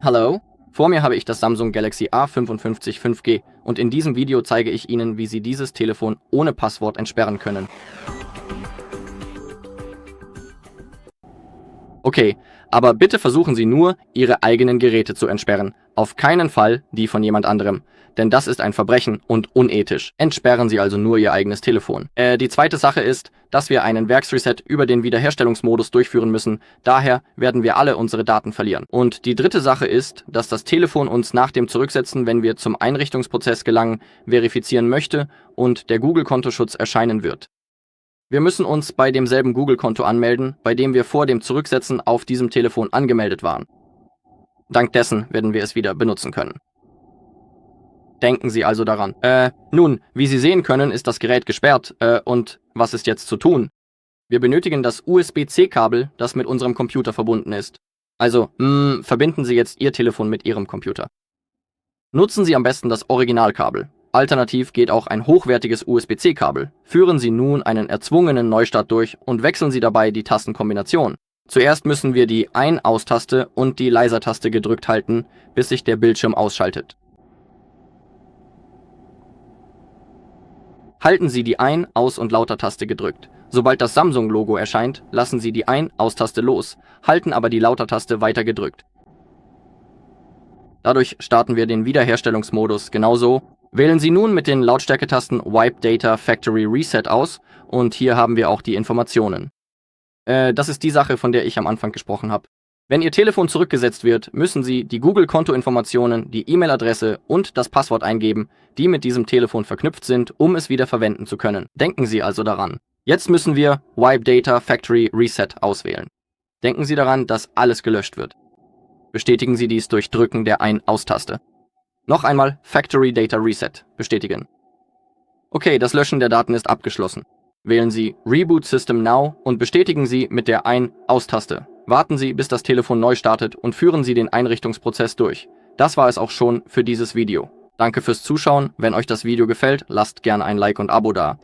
Hallo, vor mir habe ich das Samsung Galaxy A55 5G und in diesem Video zeige ich Ihnen, wie Sie dieses Telefon ohne Passwort entsperren können. Okay, aber bitte versuchen Sie nur, Ihre eigenen Geräte zu entsperren, auf keinen Fall die von jemand anderem, denn das ist ein Verbrechen und unethisch. Entsperren Sie also nur Ihr eigenes Telefon. Die zweite Sache ist, dass wir einen Werksreset über den Wiederherstellungsmodus durchführen müssen, daher werden wir alle unsere Daten verlieren. Und die dritte Sache ist, dass das Telefon uns nach dem Zurücksetzen, wenn wir zum Einrichtungsprozess gelangen, verifizieren möchte und der Google-Kontoschutz erscheinen wird. Wir müssen uns bei demselben Google-Konto anmelden, bei dem wir vor dem Zurücksetzen auf diesem Telefon angemeldet waren. Dank dessen werden wir es wieder benutzen können. Denken Sie also daran. Nun, wie Sie sehen können, ist das Gerät gesperrt. Und was ist jetzt zu tun? Wir benötigen das USB-C-Kabel, das mit unserem Computer verbunden ist. Also, verbinden Sie jetzt Ihr Telefon mit Ihrem Computer. Nutzen Sie am besten das Originalkabel. Alternativ geht auch ein hochwertiges USB-C-Kabel. Führen Sie nun einen erzwungenen Neustart durch und wechseln Sie dabei die Tastenkombination. Zuerst müssen wir die Ein-Aus-Taste und die Leiser-Taste gedrückt halten, bis sich der Bildschirm ausschaltet. Halten Sie die Ein-, Aus- und Lauter-Taste gedrückt. Sobald das Samsung-Logo erscheint, lassen Sie die Ein-Aus-Taste los, halten aber die Lauter-Taste weiter gedrückt. Dadurch starten wir den Wiederherstellungsmodus genauso. Wählen Sie nun mit den Lautstärketasten Wipe Data Factory Reset aus und hier haben wir auch die Informationen. Das ist die Sache, von der ich am Anfang gesprochen habe. Wenn Ihr Telefon zurückgesetzt wird, müssen Sie die Google-Konto-Informationen, die E-Mail-Adresse und das Passwort eingeben, die mit diesem Telefon verknüpft sind, um es wieder verwenden zu können. Denken Sie also daran. Jetzt müssen wir Wipe Data Factory Reset auswählen. Denken Sie daran, dass alles gelöscht wird. Bestätigen Sie dies durch Drücken der Ein-Aus-Taste. Noch einmal Factory Data Reset bestätigen. Okay, das Löschen der Daten ist abgeschlossen. Wählen Sie Reboot System Now und bestätigen Sie mit der Ein-Aus-Taste. Warten Sie, bis das Telefon neu startet und führen Sie den Einrichtungsprozess durch. Das war es auch schon für dieses Video. Danke fürs Zuschauen. Wenn euch das Video gefällt, lasst gerne ein Like und Abo da.